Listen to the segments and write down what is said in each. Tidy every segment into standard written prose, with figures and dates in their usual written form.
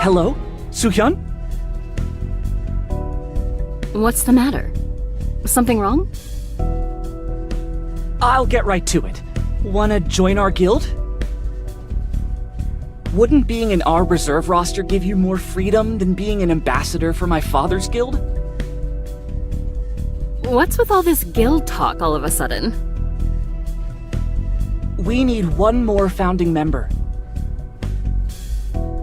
Hello? Soo-hyun? What's the matter? Something wrong? I'll get right to it. Wanna join our guild? Wouldn't being in our reserve roster give you more freedom than being an ambassador for my father's guild? What's with all this guild talk all of a sudden? We need one more founding member.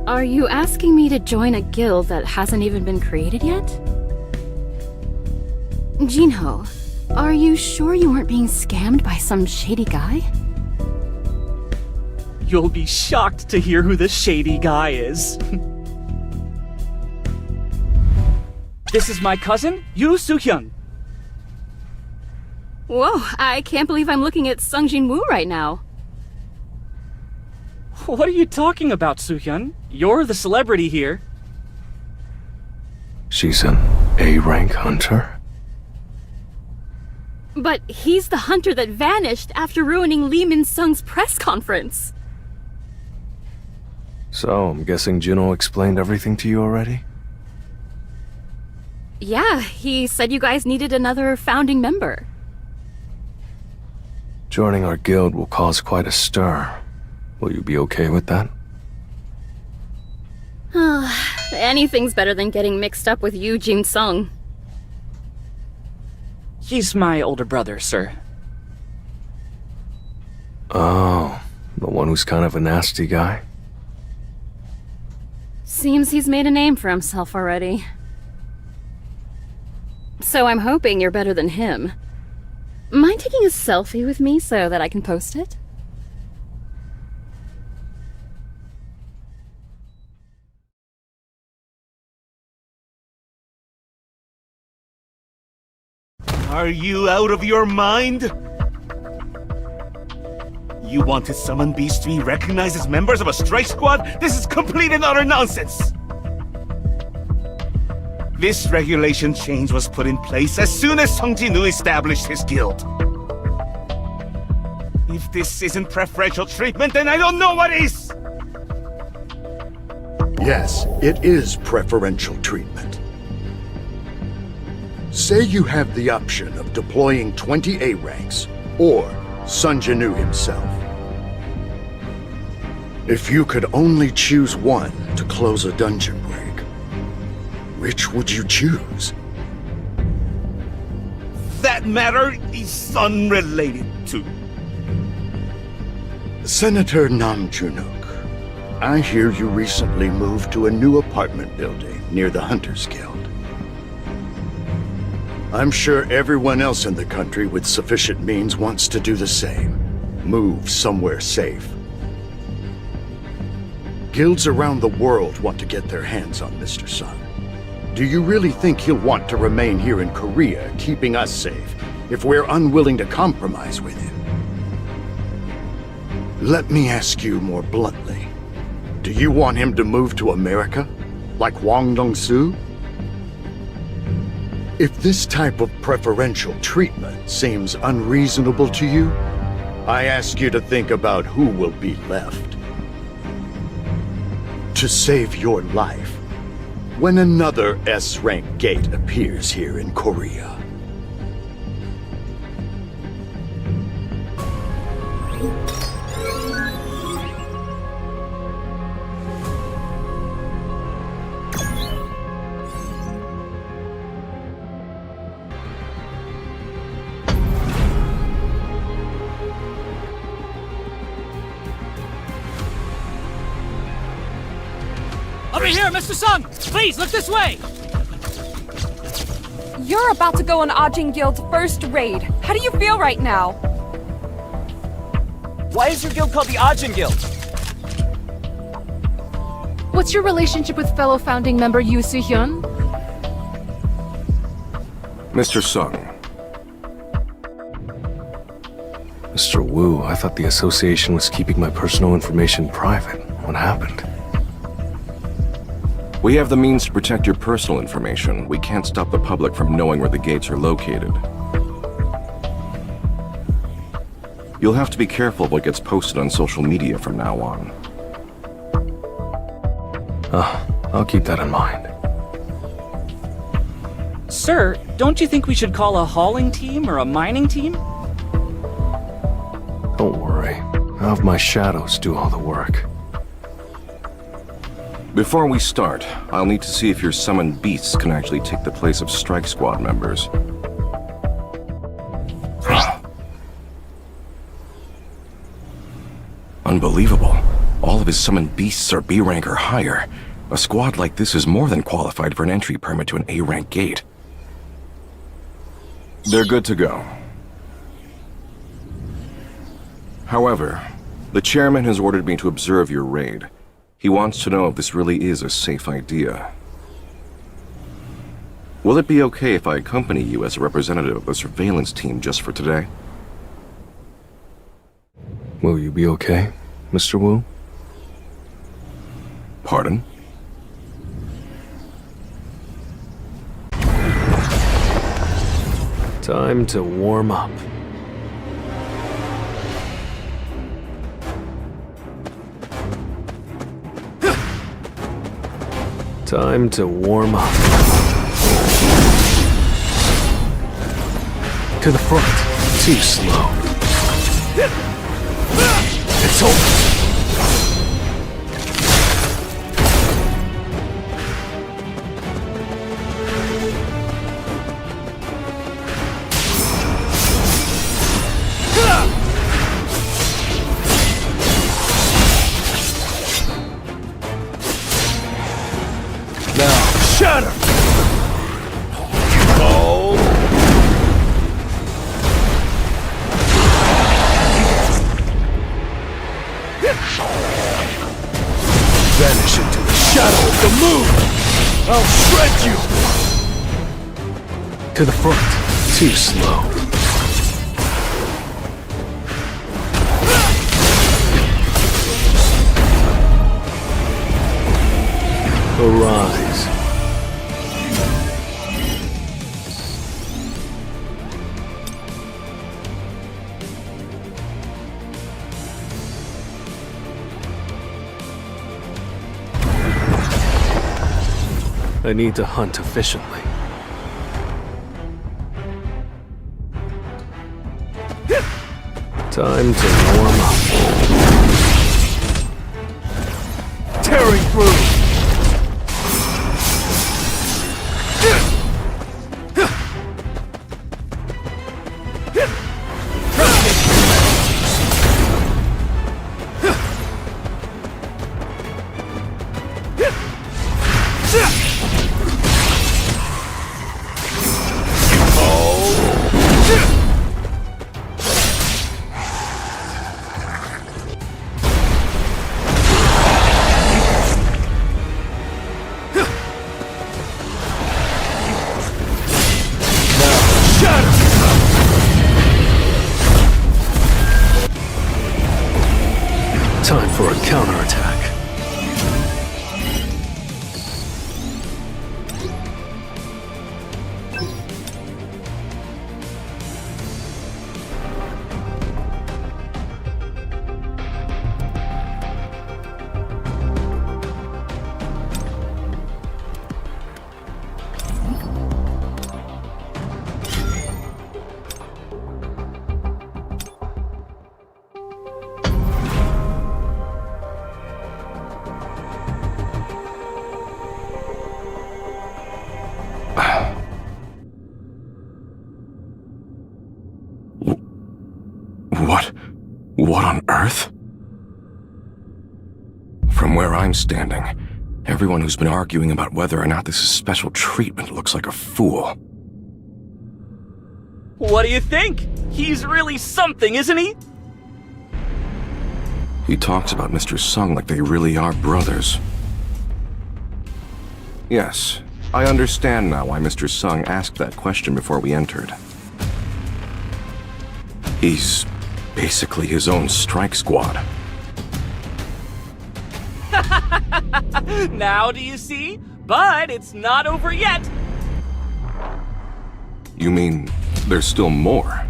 Are you asking me to join a guild that hasn't even been created yet? Jinho, are you sure you weren't being scammed by some shady guy? You'll be shocked to hear who the shady guy is. This is my cousin, Yoo Soo-hyun. Whoa, I can't believe I'm looking at Sungjin Woo right now. What are you talking about, Soo-hyun? You're the celebrity here. She's an A-rank hunter? But he's the hunter that vanished after ruining Lee Min-sung's press conference. So, I'm guessing Jinho explained everything to you already? Yeah, he said you guys needed another founding member. Joining our guild will cause quite a stir. Will you be okay with that? Anything's better than getting mixed up with Yoo Jin-sung. He's my older brother, sir. Oh, the one who's kind of a nasty guy? Seems he's made a name for himself already. So I'm hoping you're better than him. Mind taking a selfie with me so that I can post it? Are you out of your mind? You want to summon beasts to be recognized as members of a strike squad? This is complete and utter nonsense! This regulation change was put in place as soon as Sung Jin-woo established his guild. If this isn't preferential treatment, then I don't know what is! Yes, it is preferential treatment. Say you have the option of deploying 20 A ranks, or Sun Jin-woo himself. If you could only choose one to close a dungeon break, which would you choose? That matter is unrelated to... Senator Nam Junok, I hear you recently moved to a new apartment building near the Hunters Guild. I'm sure everyone else in the country with sufficient means wants to do the same. Move somewhere safe. Guilds around the world want to get their hands on Mr. Sun. Do you really think he'll want to remain here in Korea, keeping us safe, if we're unwilling to compromise with him? Let me ask you more bluntly. Do you want him to move to America, like Hwang Dong-soo? If this type of preferential treatment seems unreasonable to you, I ask you to think about who will be left. To save your life, when another S-rank gate appears here in Korea. Over here, Mr. Sung! Please, look this way! You're about to go on Ajin Guild's first raid. How do you feel right now? Why is your guild called the Ajin Guild? What's your relationship with fellow founding member Yoo Soo-hyun? Mr. Sung. Mr. Woo, I thought the association was keeping my personal information private. What happened? We have the means to protect your personal information. We can't stop the public from knowing where the gates are located. You'll have to be careful what gets posted on social media from now on. I'll keep that in mind. Sir, don't you think we should call a hauling team or a mining team? Don't worry. I'll have my shadows do all the work. Before we start, I'll need to see if your summoned beasts can actually take the place of Strike Squad members. Unbelievable. All of his summoned beasts are B rank or higher. A squad like this is more than qualified for an entry permit to an A rank gate. They're good to go. However, the chairman has ordered me to observe your raid. He wants to know if this really is a safe idea. Will it be okay if I accompany you as a representative of the surveillance team just for today? Will you be okay, Mr. Wu? Pardon? Time to warm up. Time to warm up. To the front. Too slow. It's over. Now, shatter! Oh! Vanish into the shadow of the moon! I'll shred you! To the front. Too slow. Arise. I need to hunt efficiently. Time to warm up. Tearing through! Time for a counterattack. What on earth? From where I'm standing, everyone who's been arguing about whether or not this is special treatment looks like a fool. What do you think? He's really something, isn't he? He talks about Mr. Sung like they really are brothers. Yes, I understand now why Mr. Sung asked that question before we entered. He's basically his own strike squad. Now do you see? But it's not over yet. You mean there's still more?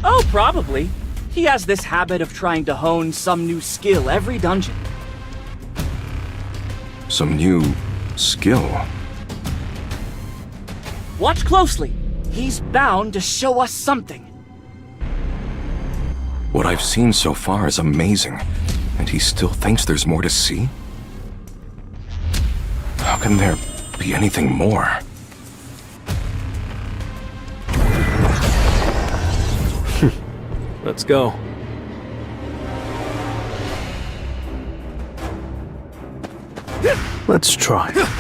Oh, probably. He has this habit of trying to hone some new skill every dungeon. Some new skill. Watch closely. He's bound to show us something. What I've seen so far is amazing, and he still thinks there's more to see? How can there be anything more? Let's go. Let's try. Trust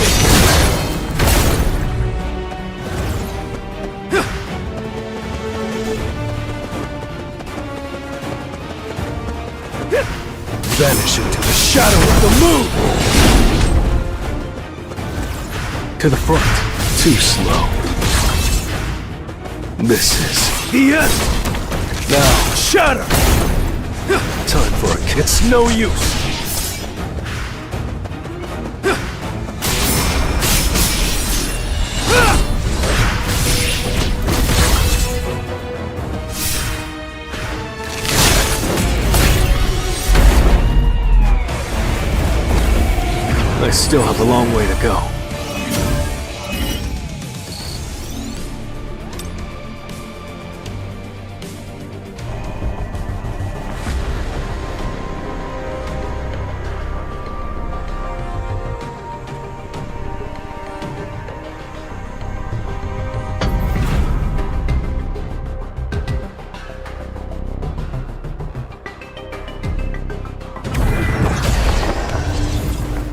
me! Vanish into the shadow of the moon! To the front. Too slow. This is the end! Now, shatter! Time for a kick. It's no use! I still have a long way to go.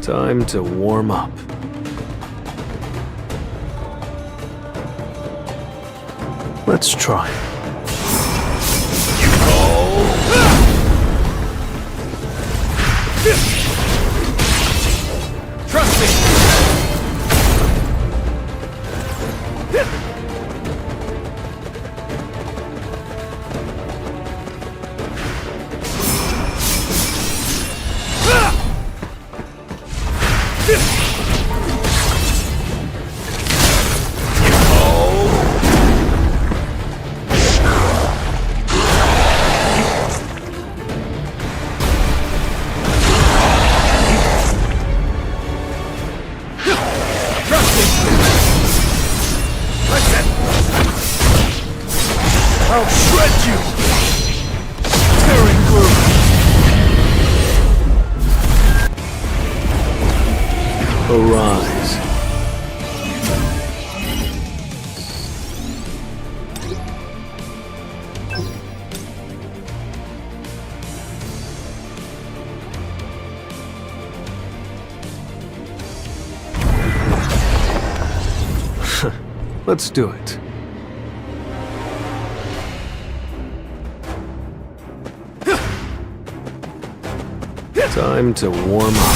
Time to warm up. Let's try. Trust me! I'll shred you! Tearing through! Arise. Let's do it. Time to warm up.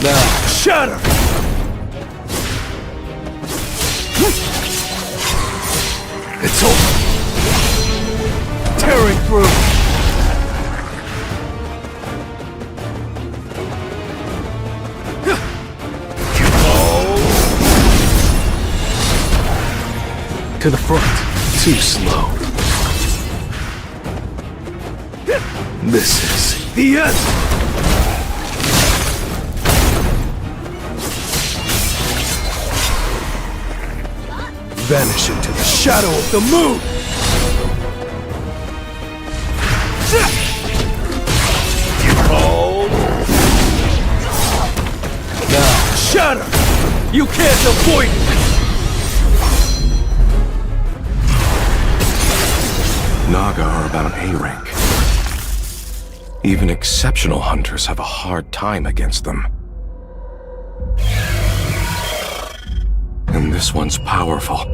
Now, shatter! It's over. Tearing through. To the front. Too slow. This is the end! Vanish into the shadow of the moon! You cold! Now, shatter! You can't avoid it! Naga are about A rank. Even exceptional hunters have a hard time against them. And this one's powerful.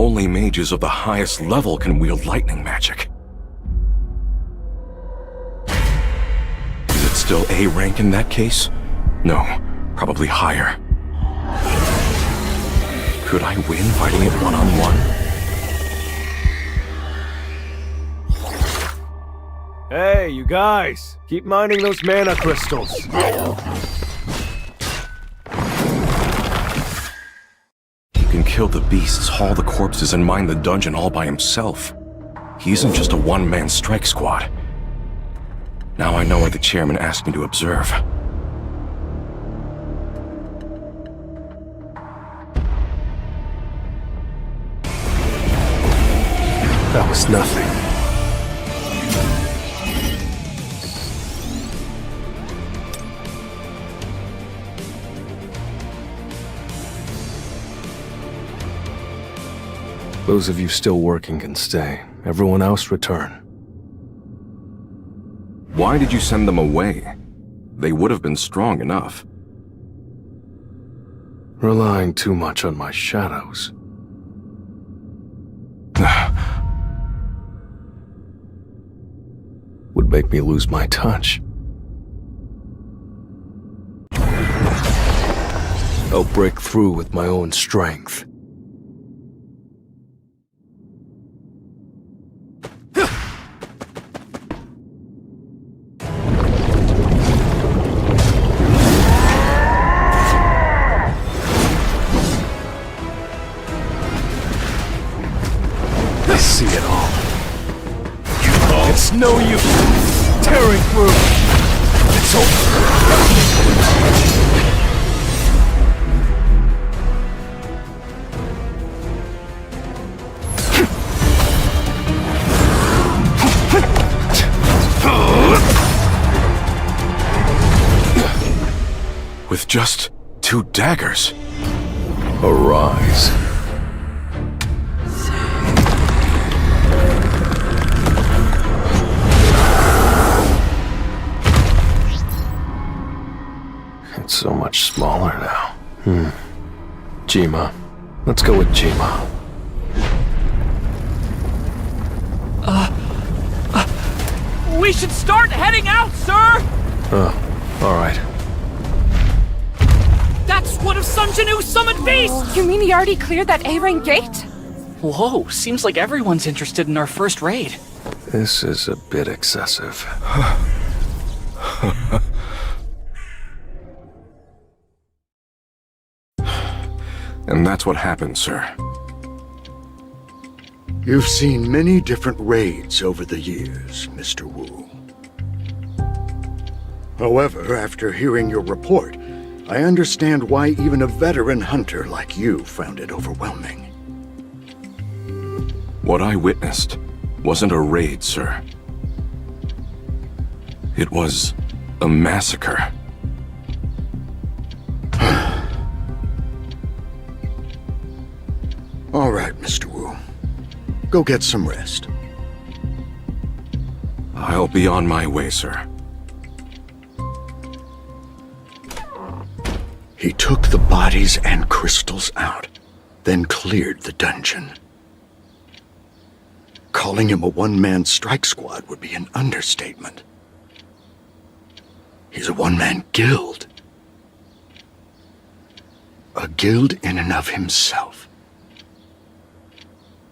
Only mages of the highest level can wield lightning magic. Is it still A rank in that case? No, probably higher. Could I win fighting it one-on-one? Hey, you guys! Keep mining those mana crystals. He can kill the beasts, haul the corpses, and mine the dungeon all by himself. He isn't just a one-man strike squad. Now I know why the chairman asked me to observe. That was nothing. Those of you still working can stay. Everyone else return. Why did you send them away? They would have been strong enough. Relying too much on my shadows. Would make me lose my touch. I'll break through with my own strength. I see it all. It's no use tearing through. It's over. With just 2 daggers. Arise. It's so much smaller now. Jima. Let's go with Jima. We should start heading out, sir! Alright. That's one of Sanjanu's summoned beasts! You mean he already cleared that A-rank gate? Whoa, seems like everyone's interested in our first raid. This is a bit excessive. And that's what happened, sir. You've seen many different raids over the years, Mr. Wu. However, after hearing your report, I understand why even a veteran hunter like you found it overwhelming. What I witnessed wasn't a raid, sir. It was a massacre. All right, Mr. Wu. Go get some rest. I'll be on my way, sir. He took the bodies and crystals out, then cleared the dungeon. Calling him a one-man strike squad would be an understatement. He's a one-man guild. A guild in and of himself.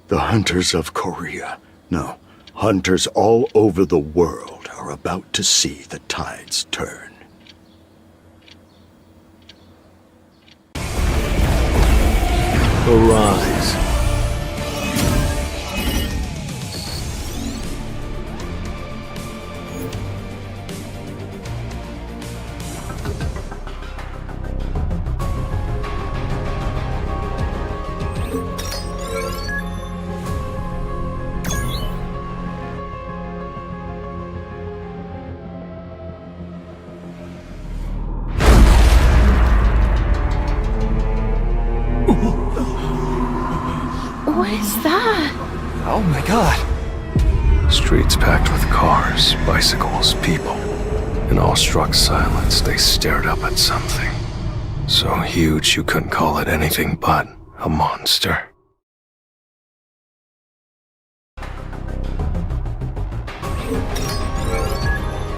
The hunters of Korea, no, hunters all over the world are about to see the tides turn. Arise. What is that? Oh my god. Streets packed with cars, bicycles, people. In awestruck silence, they stared up at something. So huge you couldn't call it anything but a monster.